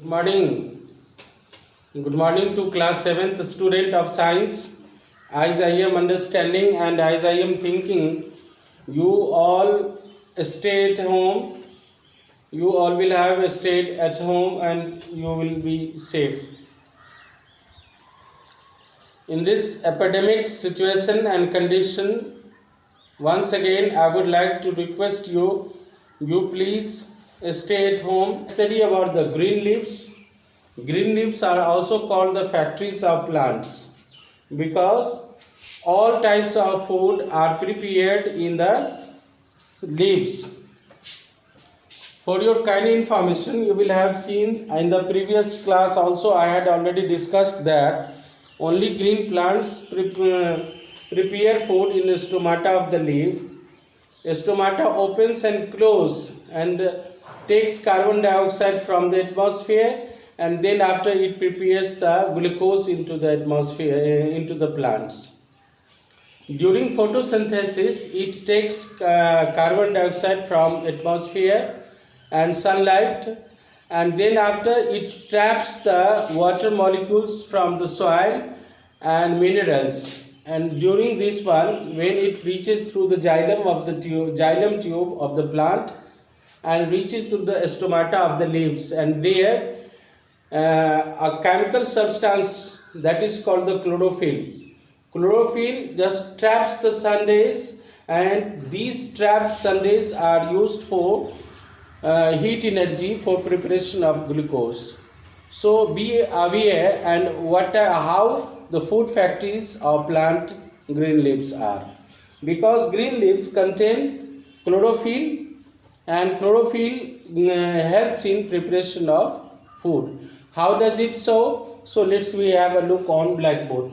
Morning. Good morning to class 7th student of science. As I am understanding and as I am thinking, you all stay at home. You all will have stayed at home and you will be safe. In this epidemic situation and condition, once again I would like to request you please stay at home. Study about the green leaves. Green leaves are also called the factories of plants because all types of food are prepared in the leaves. For your kind information, you will have seen in the previous class also I had already discussed that only green plants prepare food in stomata of the leaf. Stomata opens and closes and takes carbon dioxide from the atmosphere, and then after it prepares the glucose into the atmosphere, into the plants. During photosynthesis, it takes carbon dioxide from atmosphere and sunlight, and then after it traps the water molecules from the soil and minerals. And during this one, when it reaches through the xylem tube of the plant and reaches to the stomata of the leaves, and there a chemical substance that is called the chlorophyll. Chlorophyll just traps the sun rays, and these trapped sun rays are used for heat energy for preparation of glucose. So be aware and how the food factories of plant green leaves are, because green leaves contain chlorophyll, and chlorophyll helps in preparation of food. How does it so? So let's we have a look on blackboard.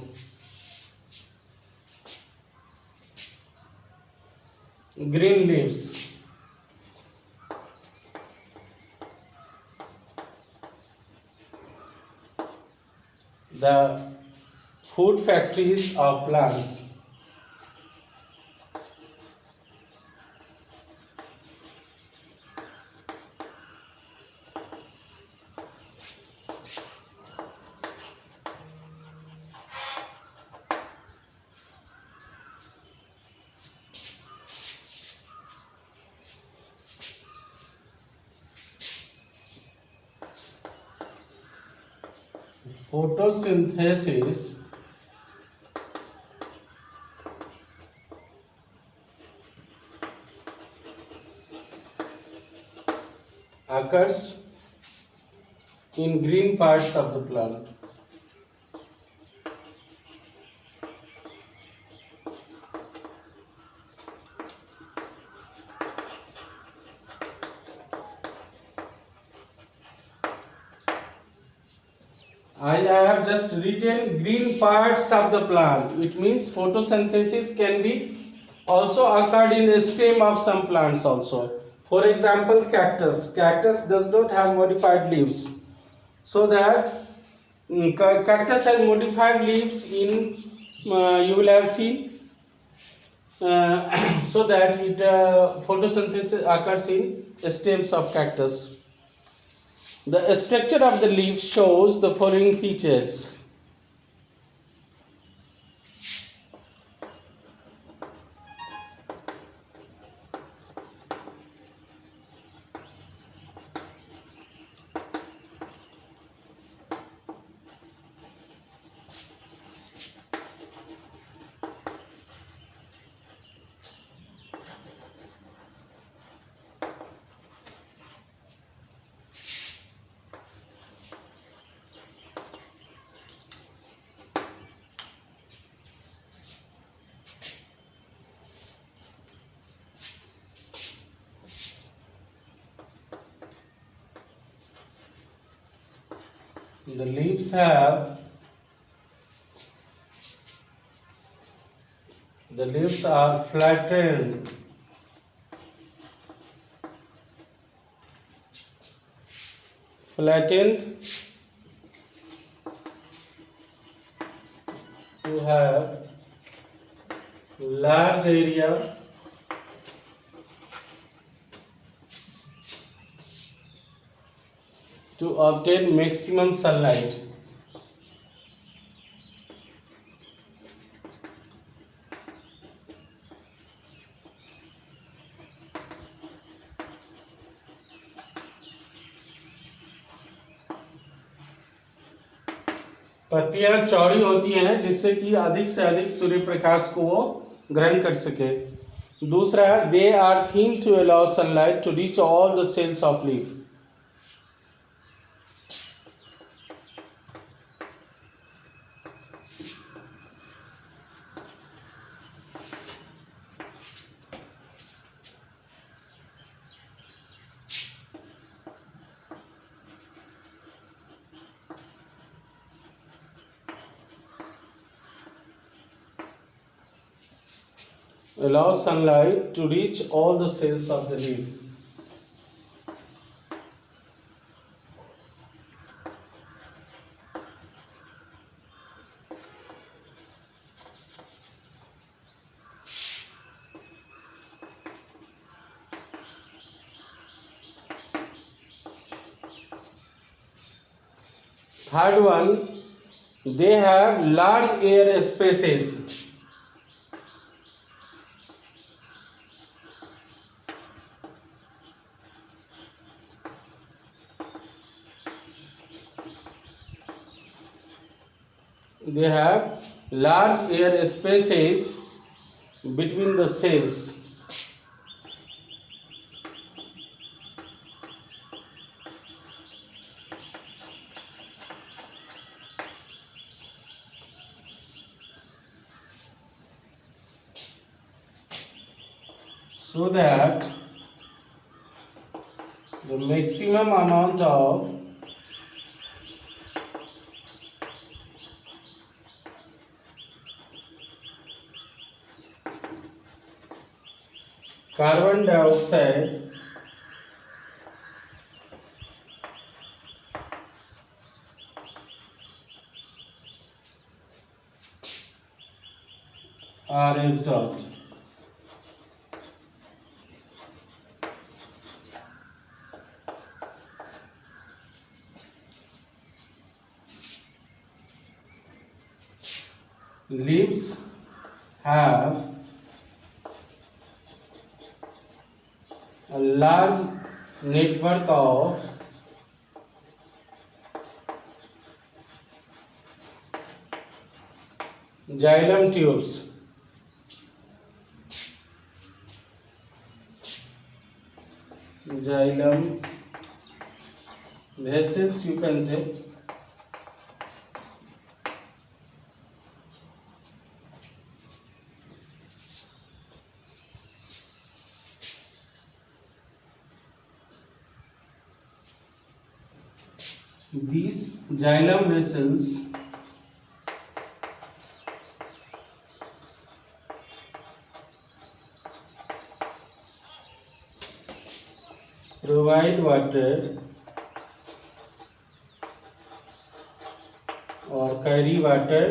Green leaves. The food factories of plants. Photosynthesis occurs in green parts of the plant. I have just written green parts of the plant. It means photosynthesis can be also occurred in the stem of some plants also. For example, cactus. Cactus does not have modified leaves. So that cactus has modified leaves in, you will have seen, so that it photosynthesis occurs in stems of cactus. The structure of the leaf shows the following features. The leaves are flattened. To have large area to obtain maximum sunlight. पत्तियां चौड़ी होती हैं जिससे कि अधिक से अधिक सूर्य प्रकाश को वो ग्रहण कर सके. दूसरा, they are thin to allow sunlight to reach all the cells of leaf. Allow sunlight to reach all the cells of the leaf. Third one, they have large air spaces. They have large air spaces between the cells. So that the maximum amount of carbon dioxide are absorbed. Leaves have a large network of xylem tubes. Xylem vessels, you can say. These xylem vessels provide water or carry water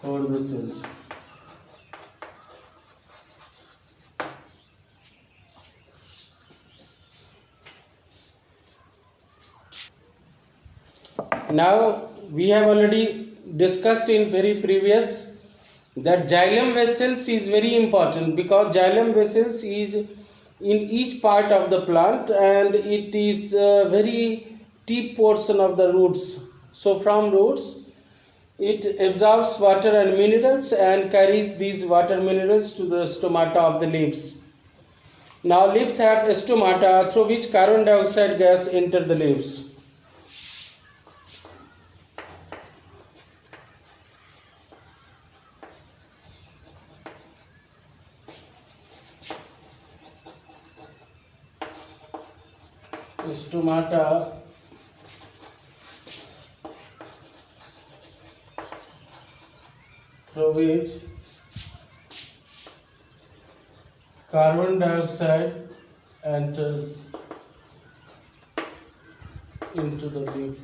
for the cells. Now we have already discussed in very previous that xylem vessels is very important because xylem vessels is in each part of the plant and it is a very deep portion of the roots. So from roots it absorbs water and minerals and carries these water minerals to the stomata of the leaves. Now leaves have stomata through which carbon dioxide gas enter the leaves. Stomata through which carbon dioxide enters into the leaf.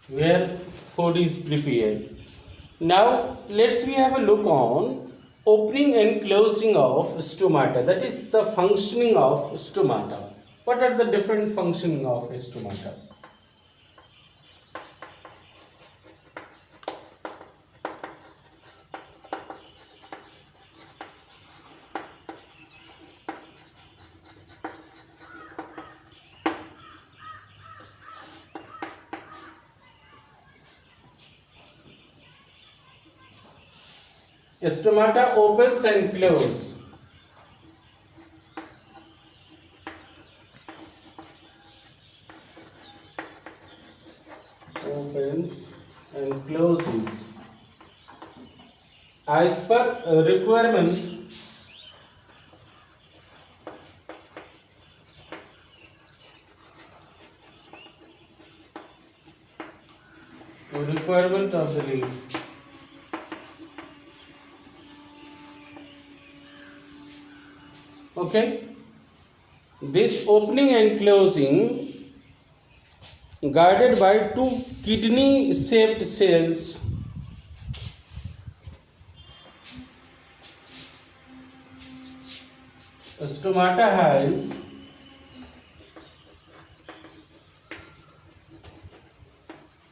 where food is prepared. Now let's we have a look on opening and closing of stomata. That is the functioning of stomata. What are the different functioning of stomata? Stomata opens and closes. Opens and closes as per requirement of the leaf. Okay, this opening and closing guarded by two kidney shaped cells. Stomata has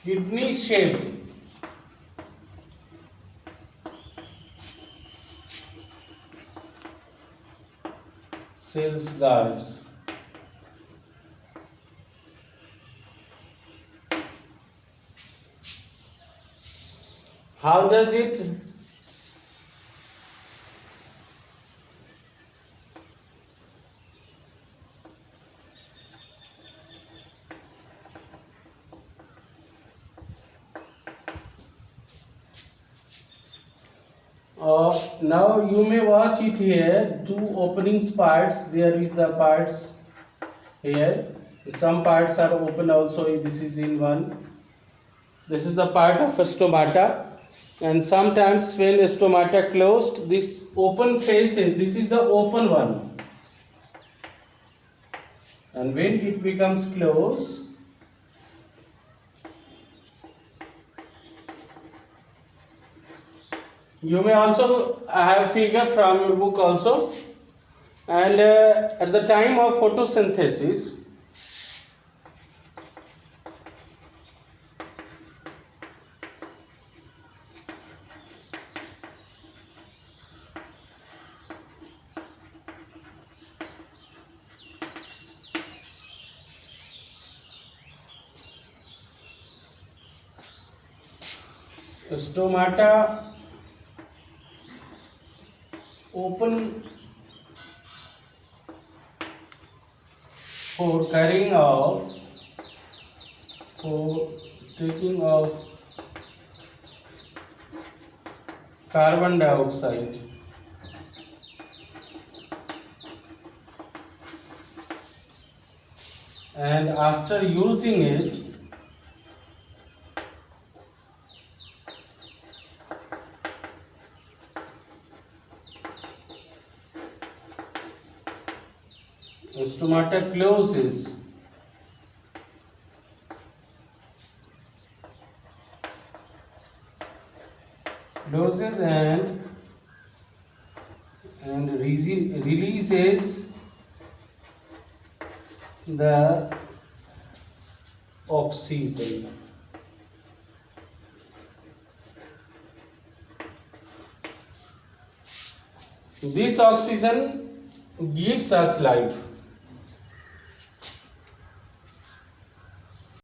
kidney shaped cells guards. How does it now you may watch it here, two openings parts. There is the parts here, some parts are open also. This is in one, this is the part of stomata, and sometimes when stomata closed, this open faces, this is the open one, and when it becomes closed, you may also have figure from your book also. And at the time of photosynthesis, stomata open for carrying of, for taking of carbon dioxide, and after using it, stomata closes. Closes and releases the oxygen. This oxygen gives us life.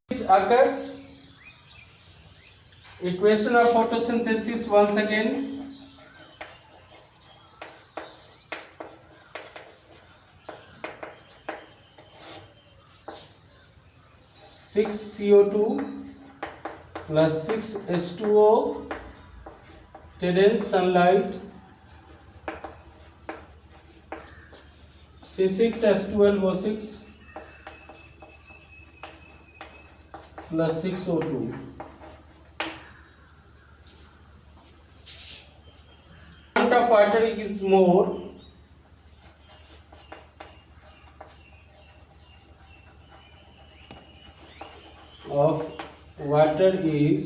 It occurs, equation of photosynthesis once again. Six CO2 plus 6 H2O, today's sunlight, C6H12O6 plus 6O2. Amount of water is more, of water is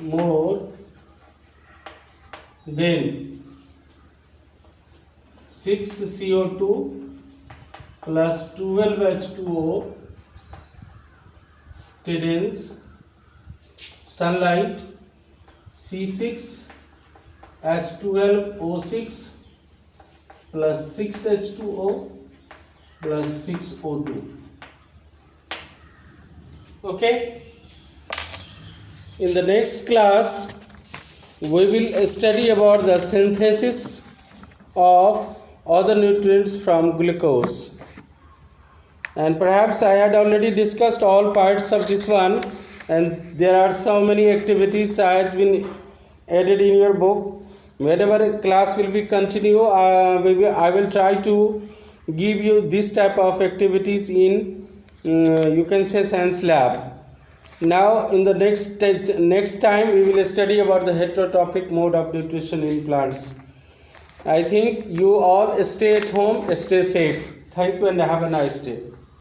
more than 6 CO2 plus 12 H2O times sunlight C6 H12O6 plus 6 H2O plus 6 O2. Okay, in the next class we will study about the synthesis of other nutrients from glucose, and perhaps I had already discussed all parts of this one, and there are so many activities I have been added in your book. Whenever class will be continue, I will try to give you this type of activities in you can say science lab. Now in the next time we will study about the heterotrophic mode of nutrition in plants. I think you all stay at home, stay safe. Thank you and have a nice day.